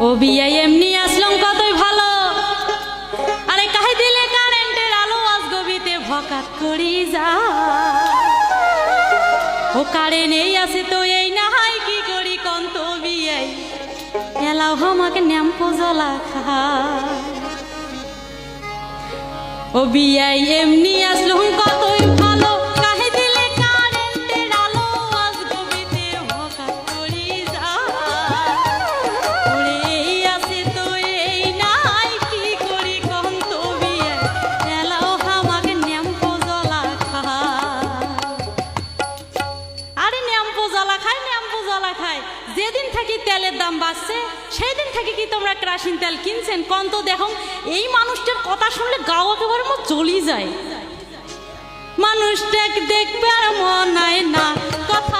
ও বিয়াই এমনি আসলাম কতই ভালো, আরে কাহে দিলে কারেন্টের আলো আজ গবিতে ভকাত করি যা। ও কারেন্ট এই আছে তো এই না হয় কি করি কন্ত বিয়াই এলাও আমাকে ন্যাম্পো জ্বলা খা। ও বিয়াই এমনি আসলাম কতই ভালো, কাহে দিলে কারেন্টের আলো আজ গবিতে ভকাত করি যা। ওরে এই আছে তো এই নাই কি করি কন্ত বিয়াই এলাও আমাকে ন্যাম্পো জ্বলা খা। আরে ন্যাম্পো জ্বলা খায়, ন্যাম্পো জ্বলা খায়। যেদিন থাকি তেলের দাম বাড়ছে সেই দিন থেকে কি তোমরা কেরোসিন তেল কিনছেন? কন্ত দেখো এই মানুষটার কথা শুনলে গাও একেবারে মন জ্বলি যায়। মানুষটাকে দেখবে আর মন হয় না, কথা